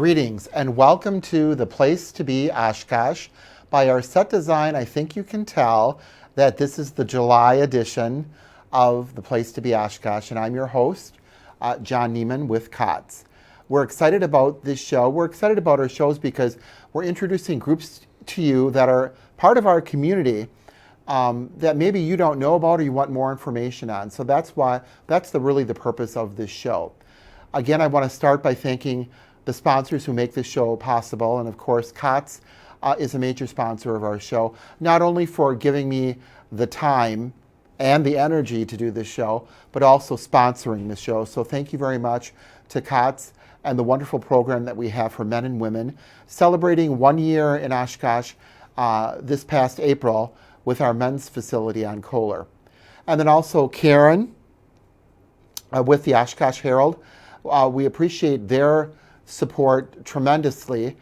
Greetings and welcome to the place to be, Oshkosh. By our set design, I think you can tell that this is the July edition of the place to be, Oshkosh, and I'm your host, John Neiman with COTS. We're excited about this show. We're excited about our shows because we're introducing groups to you that are part of our community that maybe you don't know about or you want more information on. So that's really the purpose of this show. Again, I want to start by thanking the sponsors who make this show possible. And of course, COTS is a major sponsor of our show, not only for giving me the time and the energy to do this show, but also sponsoring the show. So thank you very much to COTS and the wonderful program that we have for men and women, celebrating 1 year in Oshkosh this past April with our men's facility on Kohler. And then also Karen with the Oshkosh Herald. We appreciate their support tremendously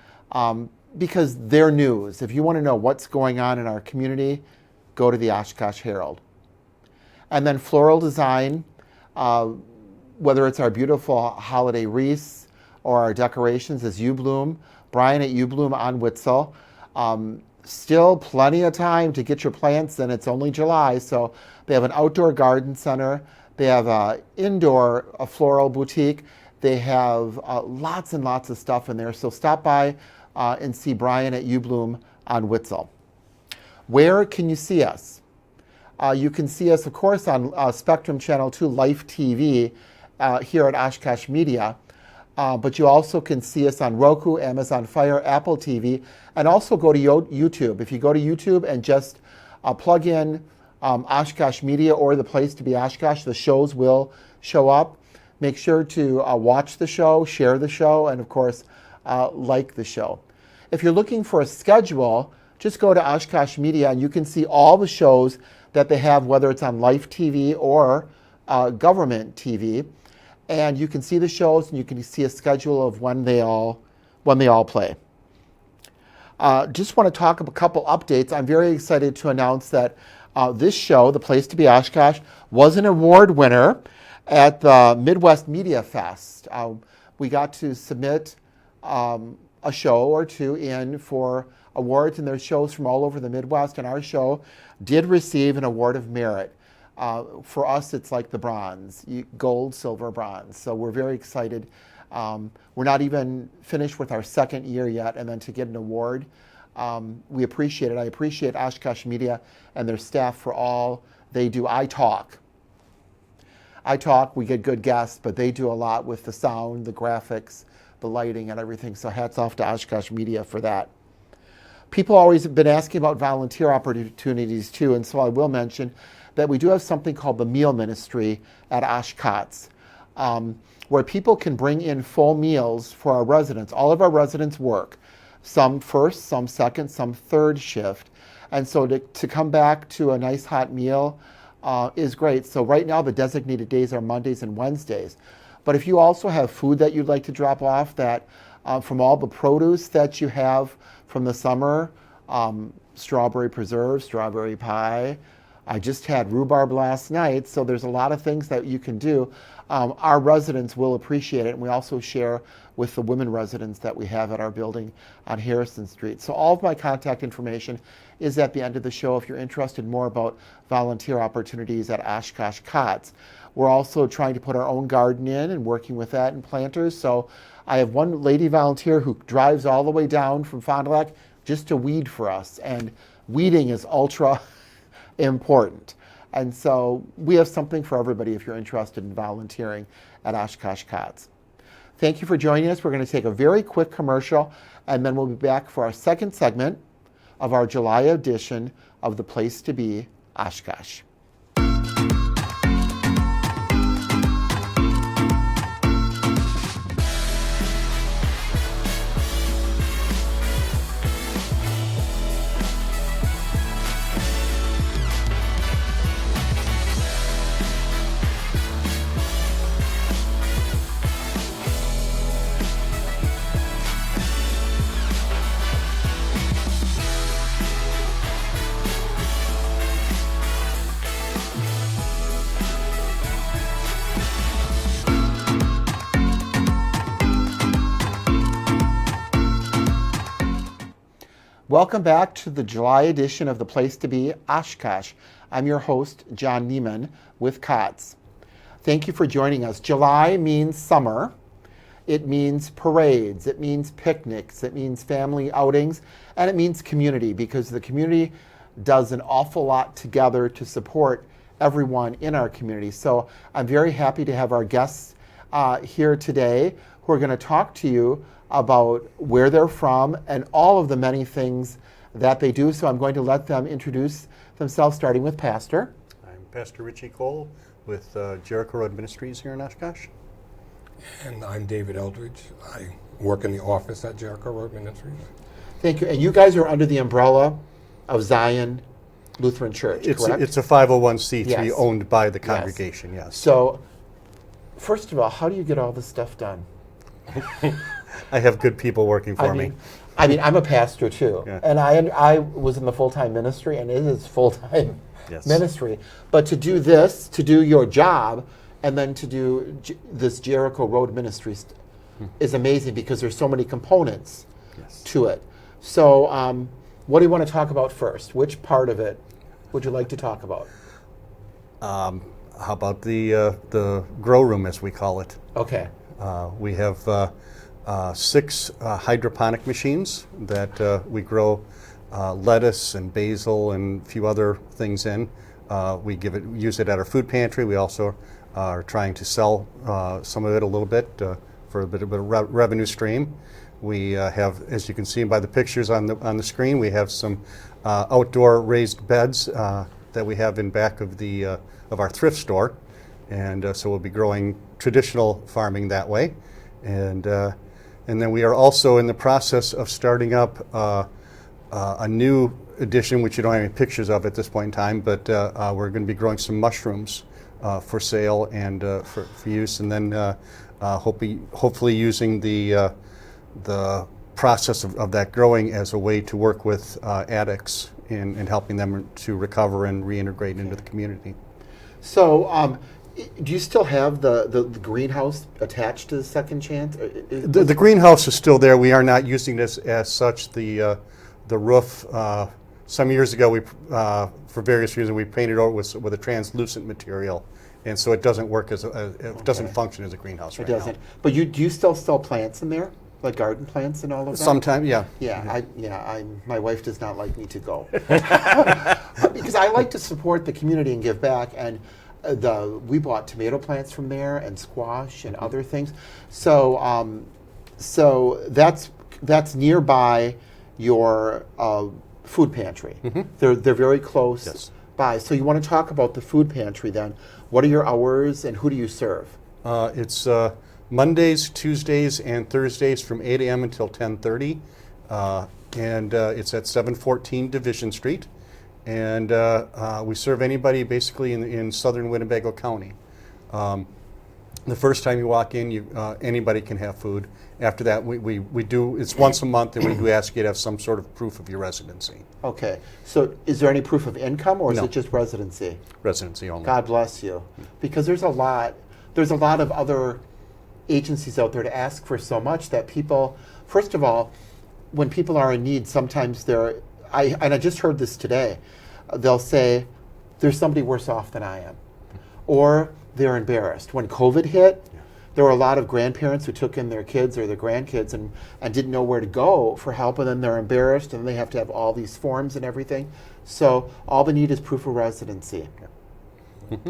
because they're news. If you want to know what's going on in our community, go to the Oshkosh Herald. And then floral design, whether it's our beautiful holiday wreaths or our decorations as You Bloom, Brian at You Bloom on Witzel. Still plenty of time to get your plants in. It's only July, so they have an outdoor garden center. They have an indoor floral boutique. They have lots and lots of stuff in there. So stop by and see Brian at You Bloom on Witzel. Where can you see us? You can see us, of course, on Spectrum Channel 2 Life TV here at Oshkosh Media. But you also can see us on Roku, Amazon Fire, Apple TV, and also go to YouTube. If you go to YouTube and just plug in Oshkosh Media or the place to be Oshkosh, the shows will show up. Make sure to watch the show, share the show, and of course, like the show. If you're looking for a schedule, just go to Oshkosh Media and you can see all the shows that they have, whether it's on Life TV or Government TV. And you can see the shows and you can see a schedule of when they all play. Just want to talk about a couple updates. I'm very excited to announce that this show, The Place to be Oshkosh, was an award winner at the Midwest Media Fest. We got to submit a show or two in for awards, and there's shows from all over the Midwest, and our show did receive an award of merit. For us, it's like the bronze, gold, silver, bronze. So we're very excited. We're not even finished with our second year yet, and then to get an award, we appreciate it. I appreciate Oshkosh Media and their staff for all they do. I talk, we get good guests, but they do a lot with the sound, the graphics, the lighting, and everything. So hats off to Oshkosh Media for that. People always have been asking about volunteer opportunities too, and so I will mention that we do have something called the Meal Ministry at Oshkosh, where people can bring in full meals for our residents. All of our residents work, some first, some second, some third shift. And so to come back to a nice hot meal is great. So right now the designated days are Mondays and Wednesdays. But if you also have food that you'd like to drop off, that from all the produce that you have from the summer, strawberry preserves, strawberry pie. I just had rhubarb last night, so there's a lot of things that you can do. Our residents will appreciate it, and we also share with the women residents that we have at our building on Harrison Street. So all of my contact information is at the end of the show if you're interested more about volunteer opportunities at Oshkosh COTS. We're also trying to put our own garden in and working with that and planters. So I have one lady volunteer who drives all the way down from Fond du Lac just to weed for us, and weeding is ultra important. And so we have something for everybody if you're interested in volunteering at Oshkosh COTS. Thank you for joining us. We're going to take a very quick commercial, and then we'll be back for our second segment of our July edition of The Place to Be, Oshkosh. Welcome back to the July edition of The Place to Be, Oshkosh. I'm your host, John Neiman with COTS. Thank you for joining us. July means summer. It means parades. It means picnics. It means family outings. And it means community, because the community does an awful lot together to support everyone in our community. So I'm very happy to have our guests here today who are going to talk to you about where they're from and all of the many things that they do. So I'm going to let them introduce themselves, starting with Pastor. I'm Pastor Richie Cole with Jericho Road Ministries here in Oshkosh. And I'm David Eldridge. I work in the office at Jericho Road Ministries. Thank you. And you guys are under the umbrella of Zion Lutheran Church, correct? It's a 501c3 Yes. owned by the congregation, yes. So, first of all, how do you get all this stuff done? I have good people working for me. I mean, I'm a pastor too, Yeah. and I was in the full-time ministry, and it is full-time Yes. ministry. But to do this, to do your job, and then to do this Jericho Road Ministries is amazing, because there's so many components Yes. to it. So, what do you want to talk about first? Which part of it would you like to talk about? How about the grow room, as we call it? Okay. We have 6 hydroponic machines that we grow lettuce and basil and a few other things in. We use it at our food pantry. We also are trying to sell some of it a little bit for a bit of a revenue stream. We have, as you can see by the pictures on the screen, we have some outdoor raised beds that we have in back of our thrift store, and so we'll be growing traditional farming that way, and then we are also in the process of starting up a new addition, which you don't have any pictures of at this point in time, but we're going to be growing some mushrooms for sale and for use, and then hopefully using the process of that growing as a way to work with addicts in helping them to recover and reintegrate into the community. So, do you still have the greenhouse attached to the Second Chance? The greenhouse is still there. We are not using this as such. The roof, some years ago, we for various reasons, we painted over with a translucent material, and so it doesn't work it doesn't function as a greenhouse right now. It doesn't. But do you still sell plants in there? Like garden plants and all of that? Sometimes, yeah. Yeah, my wife does not like me to go. Because I like to support the community and give back, and we bought tomato plants from there and squash and other things. So so that's nearby your food pantry. They're very close Yes. by. So you want to talk about the food pantry then. What are your hours and who do you serve? It's Mondays, Tuesdays, and Thursdays from 8 a.m. until 10:30, and it's at 714 Division Street, and we serve anybody basically in southern Winnebago County. The first time you walk in, anybody can have food. After that, we do, it's once a month, and we do ask you to have some sort of proof of your residency. Okay. So is there any proof of income, or is No. it just residency? Residency only. God bless you. Because there's a lot of other agencies out there to ask for so much that people, first of all, when people are in need, sometimes I just heard this today, they'll say, there's somebody worse off than I am. Or they're embarrassed. When COVID hit, there were a lot of grandparents who took in their kids or their grandkids and didn't know where to go for help, and then they're embarrassed, and they have to have all these forms and everything. So all they need is proof of residency.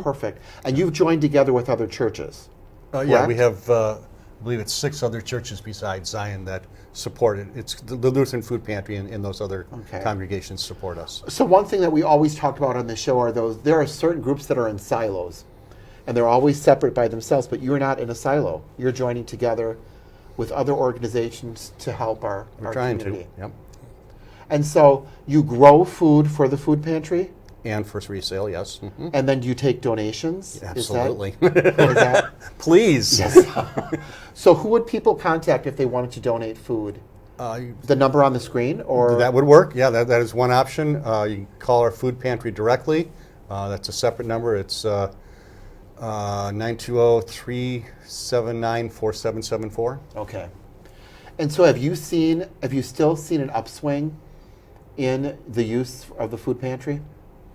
Perfect. And you've joined together with other churches. Yeah, we have, I believe it's 6 other churches besides Zion that support it. It's the Lutheran Food Pantry and those other congregations support us. So one thing that we always talk about on the show there are certain groups that are in silos, and they're always separate by themselves, but you're not in a silo. You're joining together with other organizations to help our community. Yep. And so you grow food for the food pantry? And for resale, yes. Mm-hmm. And then do you take donations? Absolutely. Is that? Please. Yes. So who would people contact if they wanted to donate food? The number on the screen? Or that would work. Yeah, that is one option. You can call our food pantry directly. That's a separate number. It's 920-379-4774. Okay. And so have you still seen an upswing in the use of the food pantry?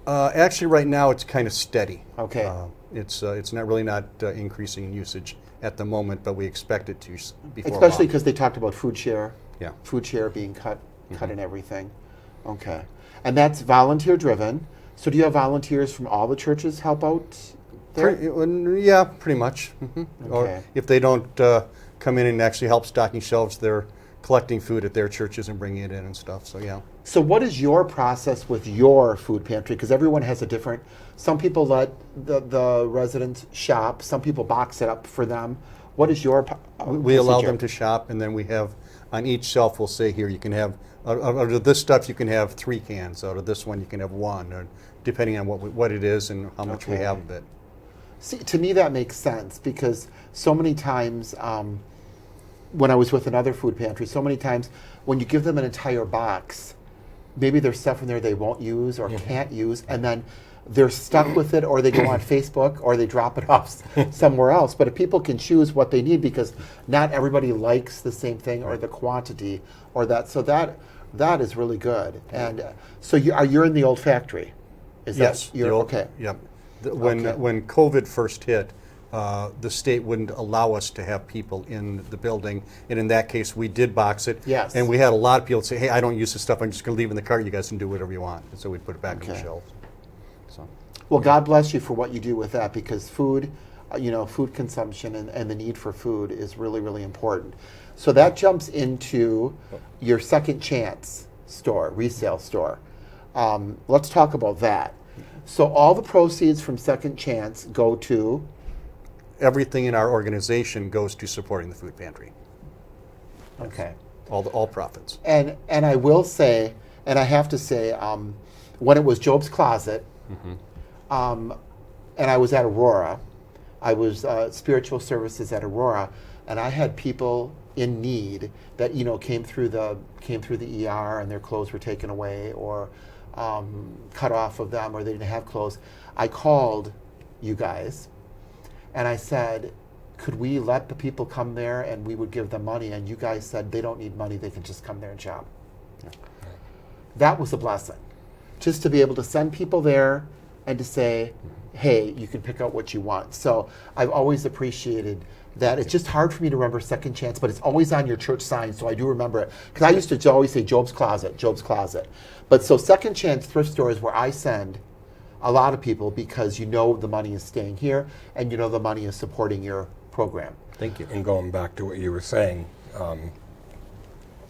Actually, right now it's kind of steady. Okay. It's not really increasing in usage at the moment, but we expect it to before Especially long. because they talked about food share. Yeah. Food share being cut and everything. Okay. And that's volunteer driven. So do you have volunteers from all the churches help out there? Yeah, pretty much. Or Okay. if they don't come in and actually help stocking shelves, they're collecting food at their churches and bringing it in and stuff. So yeah. So what is your process with your food pantry? Because everyone has a different, some people let the residents shop, some people box it up for them. What is your We allow procedure? them to shop, and then we have on each shelf we'll say here you can have out of this stuff you can have 3 cans. Out of this one you can have 1, or depending on what it is and how much we Okay. have of it. See, to me that makes sense because so many times when I was with another food pantry, so many times when you give them an entire box, maybe there's stuff in there they won't use or can't use, and then they're stuck with it, or they go on Facebook, or they drop it off somewhere else. But if people can choose what they need, because not everybody likes the same thing or the quantity or that, so that is really good. And so you're in the old factory. Is Yes. that you're the old- okay? Yep. Okay. When COVID first hit, the state wouldn't allow us to have people in the building, and in that case, we did box it. Yes. And we had a lot of people say, "Hey, I don't use this stuff. I'm just going to leave it in the cart. You guys can do whatever you want." And so we'd put it back on the Okay. shelves. So. Well, God bless you for what you do with that, because food, food consumption and the need for food is really, really important. So that jumps into your Second Chance store, resale store. Let's talk about that. So all the proceeds from Second Chance go to, Everything in our organization goes to supporting the food pantry. okay. All profits. And I will say, and I have to say, when it was Job's Closet, and I was at Aurora, I was spiritual services at Aurora, and I had people in need that came through the ER and their clothes were taken away or cut off of them, or they didn't have clothes. I called you guys, and I said, could we let the people come there and we would give them money? And you guys said they don't need money, they can just come there and shop. That was a blessing, just to be able to send people there and to say, hey, you can pick out what you want. So I've always appreciated that. It's just hard for me to remember Second Chance, but it's always on your church sign, so I do remember it. Because I used to always say Job's Closet, Job's Closet. But so Second Chance thrift store is where I send a lot of people, because the money is staying here and the money is supporting your program. Thank you. And going back to what you were saying,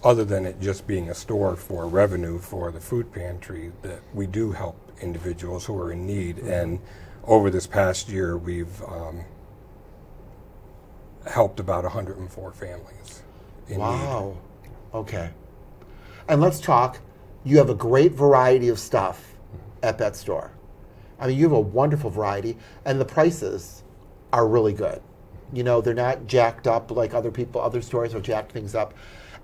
other than it just being a store for revenue for the food pantry, that we do help individuals who are in need. And over this past year, we've helped about 104 families in need. Wow. Okay. And let's talk. You have a great variety of stuff at that store. I mean, you have a wonderful variety, and the prices are really good. They're not jacked up like other stores will jack things up.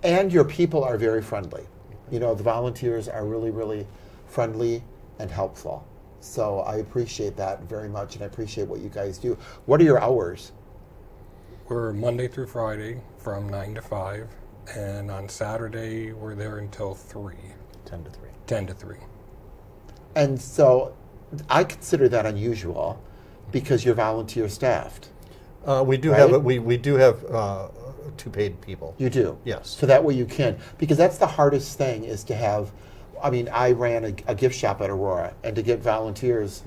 And your people are very friendly. The volunteers are really, really friendly and helpful. So I appreciate that very much, and I appreciate what you guys do. What are your hours? We're Monday through Friday from 9 to 5, and on Saturday we're there until 3. 10 to 3. 10 to 3. And so I consider that unusual because you're volunteer staffed. We do Right? have we do have 2 paid people. You do? Yes. So that way you can, because that's the hardest thing is to have, I ran a gift shop at Aurora, and to get volunteers,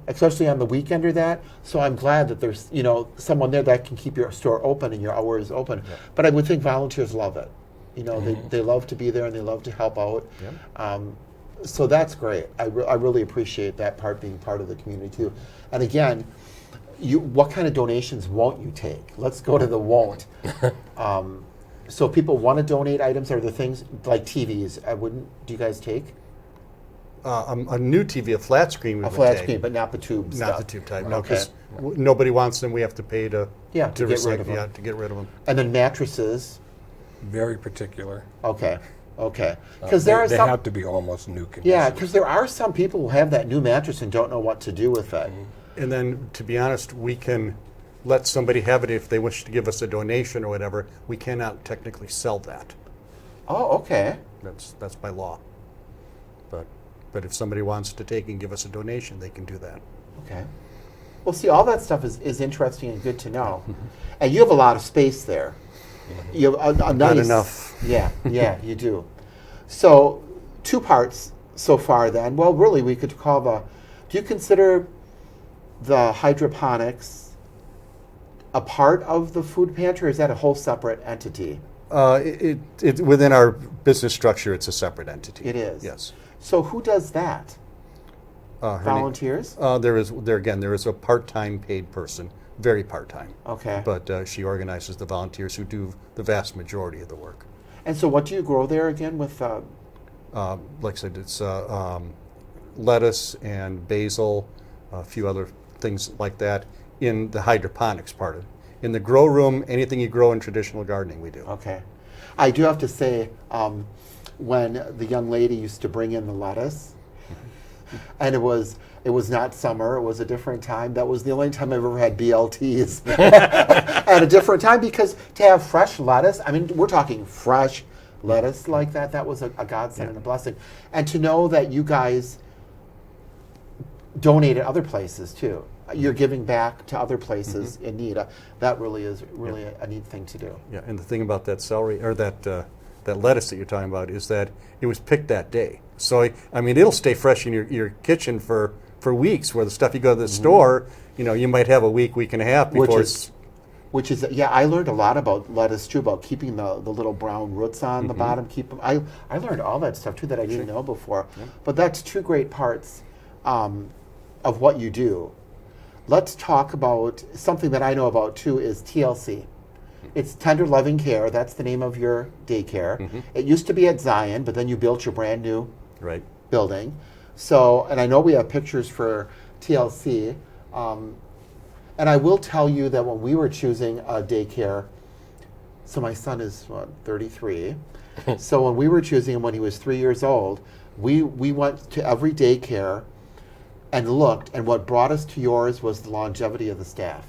especially on the weekend or that. So I'm glad that there's, someone there that can keep your store open and your hours open. Yep. But I would think volunteers love it. They love to be there and they love to help out. Yep. So that's great. I really appreciate that part, being part of the community too. And again, what kind of donations won't you take? Let's go to the won't. So if people want to donate items, are there things like TVs? Do you guys take? A new TV, a flat screen we A would flat take. screen, but not the tube Not stuff. the tube type, no, Okay. because nobody wants them. We have to pay to Yeah, to get rid of them. Yeah, to get rid of them. And then mattresses. Very particular. Okay. Because there are they some. have to be almost new condition. Yeah, because there are some people who have that new mattress and don't know what to do with it. And then, to be honest, we can let somebody have it if they wish to give us a donation or whatever. We cannot technically sell that. Oh, okay. That's by law. But if somebody wants to take and give us a donation, they can do that. Okay. Well, see, all that stuff is interesting and good to know. And you have a lot of space there. You have a nice... Not enough. Yeah, you do. So, 2 parts so far then. Well, really, we could call do you consider the hydroponics a part of the food pantry, or is that a whole separate entity? It within our business structure, it's a separate entity. It is? Yes. So who does that? Her name- Volunteers? There is a part-time paid person, very part-time. Okay. But she organizes the volunteers who do the vast majority of the work. And so what do you grow there again with... Like I said, it's lettuce and basil, a few other things like that in the hydroponics part of it. In the grow room, anything you grow in traditional gardening, we do. Okay. I do have to say, when the young lady used to bring in the lettuce, and it was not summer, it was a different time. That was the only time I've ever had BLTs at a different time, because to have fresh lettuce, I mean, we're talking fresh lettuce like that was a godsend and a blessing. And to know that you guys donate at other places too. You're giving back to other places in need. That really is a neat thing to do. Yeah, and the thing about that celery, or that lettuce that you're talking about, is that it was picked that day. So, I mean, it'll stay fresh in your kitchen for weeks, where the stuff you go to the store, you might have a week and a half before Which is, I learned a lot about lettuce too, about keeping the little brown roots on the bottom. Keep them. I learned all that stuff too that I didn't know before. Yeah. But that's 2 great parts of what you do. Let's talk about something that I know about too, is TLC. It's Tender Loving Care. That's the name of your daycare. It used to be at Zion, but then you built your brand new building. So, and I know we have pictures for TLC. And I will tell you that when we were choosing a daycare, so my son is 33. So when we were choosing him when he was 3 years old, we went to every daycare and looked, and what brought us to yours was the longevity of the staff.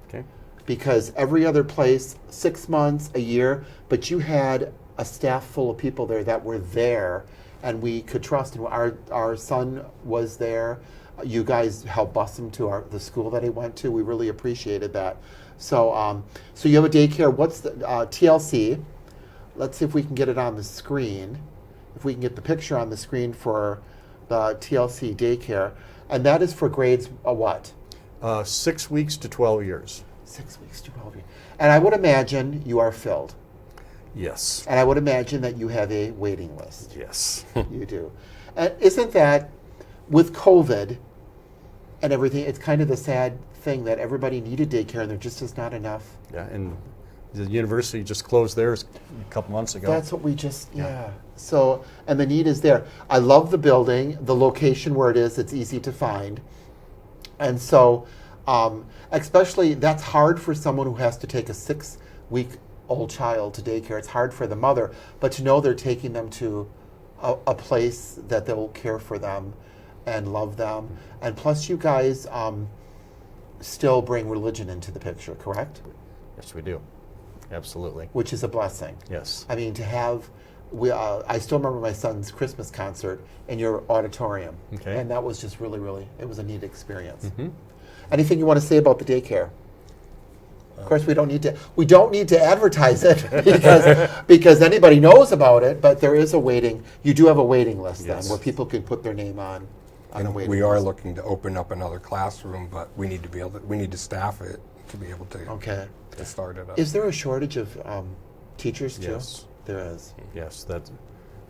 Okay. Because every other place, 6 months, a year, but you had a staff full of people there that were there, and we could trust. And our son was there. You guys helped bus him to the school that he went to. We really appreciated that. So, so you have a daycare. What's the TLC? Let's see if we can get it on the screen. If we can get the picture on the screen for the TLC daycare, and that is for grades what? 6 weeks to 12 years. 6 weeks to 12 years. And I would imagine you are filled. Yes. And I would imagine that you have a waiting list. Yes. You do. And isn't that, with COVID and everything, it's kind of the sad thing that everybody needed daycare and there just is not enough. Yeah, and the university just closed theirs a couple months ago. That's what we just, So, and the need is there. I love the building, the location where it is, it's easy to find. And so, especially, that's hard for someone who has to take a 6-week-old child to daycare. It's hard for the mother, but to know they're taking them to a place that they will care for them and love them. And plus, you guys still bring religion into the picture, correct? Yes, we do. Absolutely. Which is a blessing. Yes. I mean, to have, I still remember my son's Christmas concert in your auditorium. Okay. And that was just really, really, it was a neat experience. Anything you want to say about the daycare? Of course, we don't need to advertise it because anybody knows about it, but there is you do have a waiting list then, where people can put their name on a waiting list. We are looking to open up another classroom, but we need to staff it to be able to to start it up. Is there a shortage of teachers too? Yes. There is. Yes, that's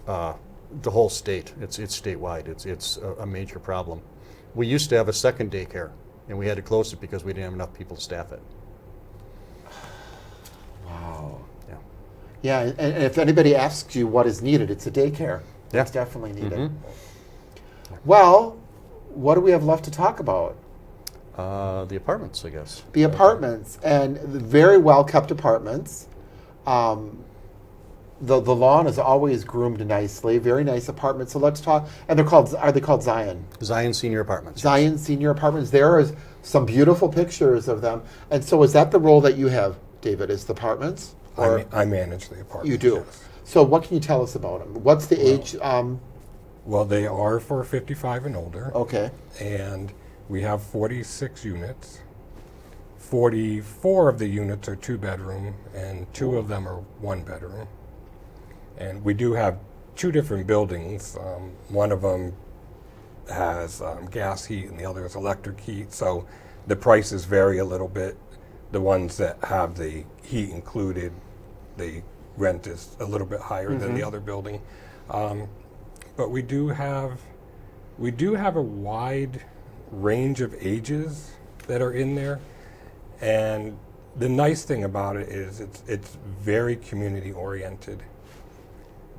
the whole state. It's statewide. It's a major problem. We used to have a second daycare, and we had to close it because we didn't have enough people to staff it. Wow. Yeah. Yeah, and if anybody asks you what is needed, it's a daycare. Yeah. It's definitely needed. Well, what do we have left to talk about? The apartments, I guess. The apartments, and the very well-kept apartments. The lawn is always groomed nicely. Very nice apartments. So let's talk. And are they called Zion? Zion Senior Apartments. Zion Senior Apartments. There is some beautiful pictures of them. And so is that the role that you have, David, is the apartments? I manage the apartments. You do. Yes. So what can you tell us about them? What's the age Well, they are for 55 and older. Okay. And we have 46 units. 44 of the units are 2-bedroom, and 2 of them are 1-bedroom. And we do have 2 different buildings. One of them has gas heat, and the other is electric heat. So the prices vary a little bit. The ones that have the heat included, the rent is a little bit higher than the other building. But we do have a wide range of ages that are in there. And the nice thing about it is it's very community oriented.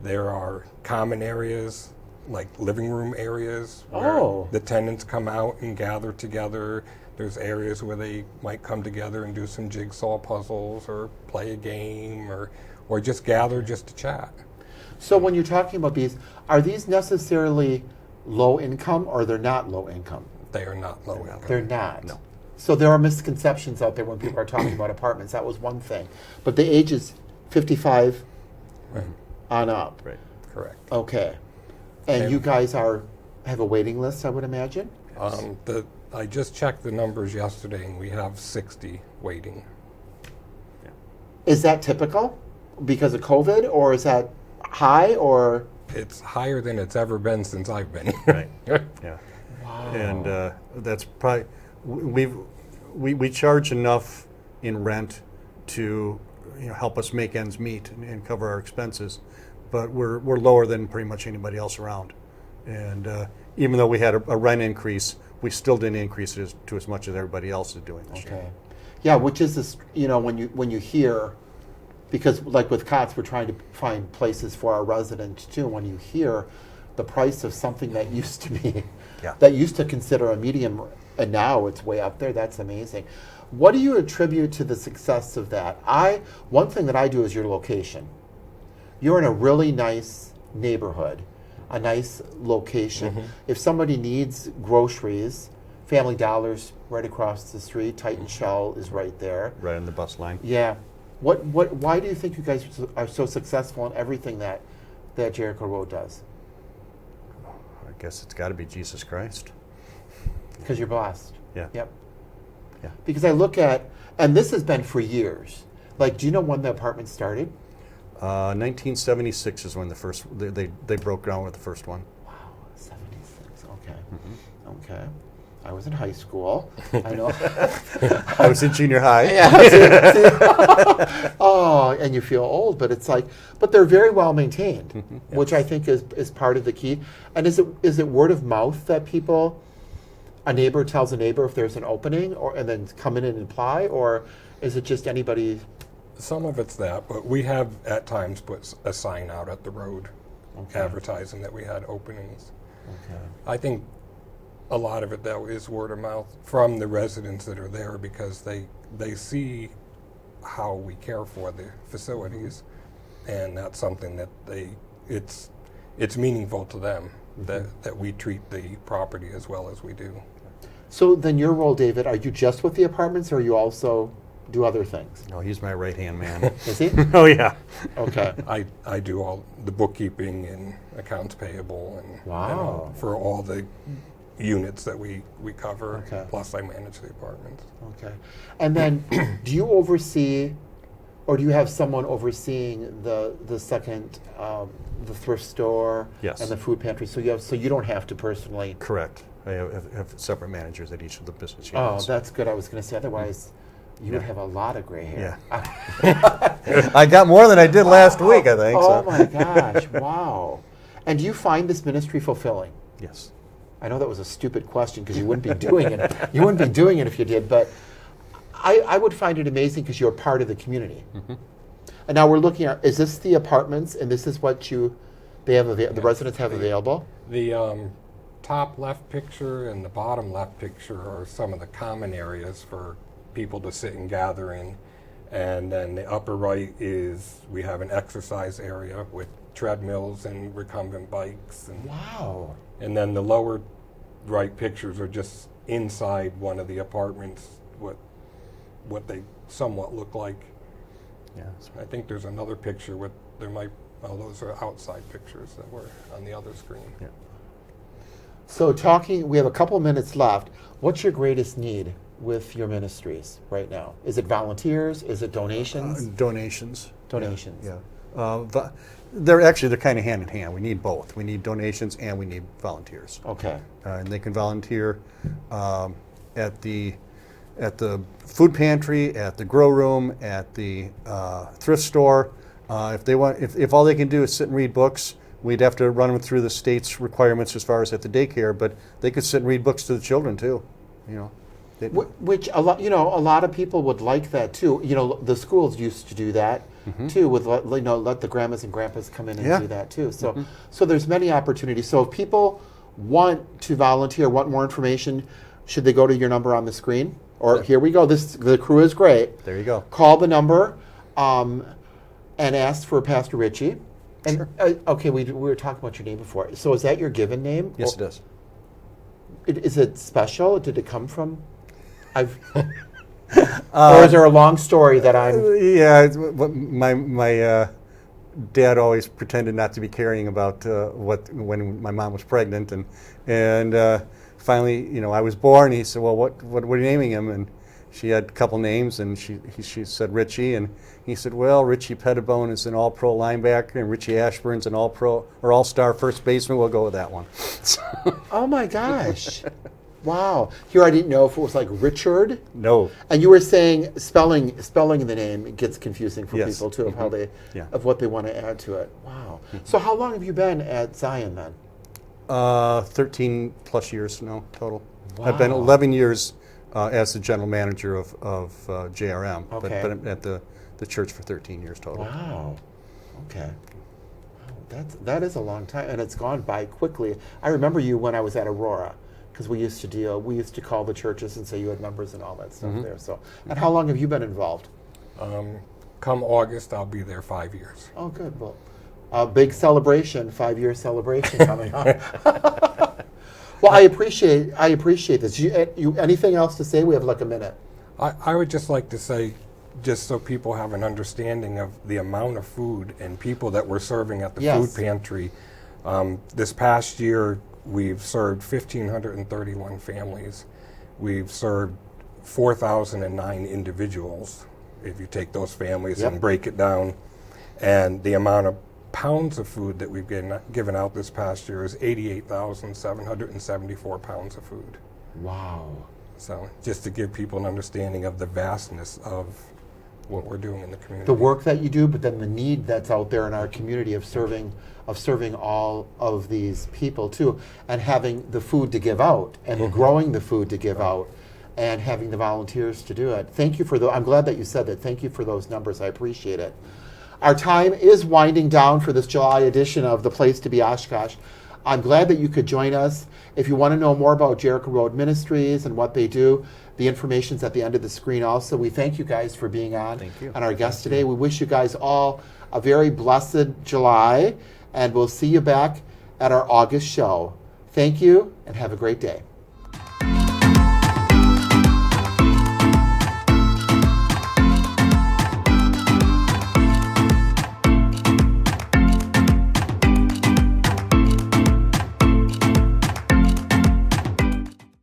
There are common areas, like living room areas, where the tenants come out and gather together. There's areas where they might come together and do some jigsaw puzzles or play a game or just gather just to chat. So when you're talking about these, are these necessarily low income or they're not low income? They are not low income. They're not. No. So there are misconceptions out there when people are talking about apartments. That was one thing. But the age is 55 on up. Right. Correct. Okay. And you guys have a waiting list, I would imagine? I just checked the numbers yesterday, and we have 60 waiting. Is that typical because of COVID, or is that high, or? It's higher than it's ever been since I've been here. Right. Yeah. Wow. And that's probably we charge enough in rent to help us make ends meet and cover our expenses, but we're lower than pretty much anybody else around. And even though we had a rent increase, we still didn't increase it to as much as everybody else is doing this year. Yeah, which is this, when you hear, because like with COTS, we're trying to find places for our residents too. When you hear the price of something that used to be, that used to consider a medium, and now it's way up there, that's amazing. What do you attribute to the success of that? One thing that I do is your location. You're in a really nice neighborhood, a nice location. If somebody needs groceries, Family Dollar's right across the street, Titan Shell is right there. Right on the bus line. Yeah. Why do you think you guys are so successful in everything that Jericho Road does? I guess it's got to be Jesus Christ. Because you're blessed. Yeah. Yep. Yeah. Because I look at, and this has been for years. Like, do you know when the apartment started? 1976 is when the first they broke ground with the first one. Wow, 76. Okay. Okay. I was in high school. I know. I was in junior high. Yeah. Oh, and you feel old, but it's like, but they're very well maintained, which I think is part of the key. And is it word of mouth that a neighbor tells a neighbor if there's an opening, and then come in and apply, or is it just anybody? Some of it's that, but we have at times put a sign out at the road advertising that we had openings. Okay. I think a lot of it, though, is word of mouth from the residents that are there, because they see how we care for the facilities, and that's something that it's meaningful to them that we treat the property as well as we do. So then your role, David, are you just with the apartments, or you also do other things? No, he's my right-hand man. Is he? Oh, yeah. Okay. I do all the bookkeeping and accounts payable and for all the units that we cover, plus I manage the apartments. Okay. And then do you oversee, or do you have someone overseeing the second, the thrift store Yes. and the food pantry? So you don't have to personally. Correct. I have separate managers at each of the business Oh, units. that's good. I was going to say, otherwise you would have a lot of gray hair. Yeah. I got more than I did last week, I think. Oh so. my gosh, wow. And do you find this ministry fulfilling? Yes. I know that was a stupid question because you wouldn't be doing it. You wouldn't be doing it if you did, but I would find it amazing because you're part of the community. And now we're looking at, is this the apartments, and this is what the residents have available? The top left picture and the bottom left picture are some of the common areas for people to sit and gather in. And then the upper right is, we have an exercise area with treadmills and recumbent bikes. And Wow. And then the lower right pictures are just inside one of the apartments, what they somewhat look like. Yeah. I think there's another picture those are outside pictures that were on the other screen. Yeah. So we have a couple minutes left. What's your greatest need with your ministries right now? Is it volunteers? Is it donations? Donations. Donations. Yeah. They're kind of hand in hand. We need both. We need donations and we need volunteers. Okay. And they can volunteer at the food pantry, at the grow room, at the thrift store. If all they can do is sit and read books, we'd have to run them through the state's requirements as far as at the daycare. But they could sit and read books to the children too. Which a lot of people would like that too. The schools used to do that too. With let the grandmas and grandpas come in and do that too. So so there's many opportunities. So if people want to volunteer, want more information, should they go to your number on the screen? Or here we go. The crew is great. There you go. Call the number and ask for Pastor Richie. And Sure. Okay, we were talking about your name before. So is that your given name? Yes, it is. Is it special? Did it come from? Or is there a long story that I'm? Yeah, my dad always pretended not to be caring about when my mom was pregnant, and finally, I was born. He said, "Well, what are you naming him?" And she had a couple names, and she said Richie, and he said, "Well, Richie Pettibone is an All-Pro linebacker, and Richie Ashburn's an All-Pro or All-Star first baseman. We'll go with that one." Oh my gosh! Wow. Here I didn't know if it was like Richard. No. And you were saying spelling the name gets confusing for Yes. people too of how of what they want to add to it. Wow. So how long have you been at Zion then? 13 plus years now total. Wow. I've been 11 years as the general manager of JRM, Okay. but at the church for 13 years total. Wow. Okay. Wow, that is a long time, and it's gone by quickly. I remember you when I was at Aurora, because we used to call the churches and say you had members and all that stuff there. So, and how long have you been involved? Come August, I'll be there 5 years. Oh, good. Well, a big celebration, 5-year celebration coming up. Well, I appreciate this. You anything else to say? We have like a minute. I would just like to say, just so people have an understanding of the amount of food and people that we're serving at the Yes. food pantry. This past year, we've served 1,531 families. We've served 4,009 individuals, if you take those families and break it down. And the amount of pounds of food that we've given out this past year is 88,774 pounds of food. Wow. So just to give people an understanding of the vastness of what we're doing in the community. The work that you do, but then the need that's out there in our community of serving all of these people too, and having the food to give out, and growing the food to give out, and having the volunteers to do it. Thank you for I'm glad that you said that. Thank you for those numbers. I appreciate it. Our time is winding down for this July edition of The Place to Be Oshkosh. I'm glad that you could join us. If you want to know more about Jericho Road Ministries and what they do, the information's at the end of the screen also. We thank you guys for being on. Thank you. And our guest today. We wish you guys all a very blessed July, and we'll see you back at our August show. Thank you, and have a great day.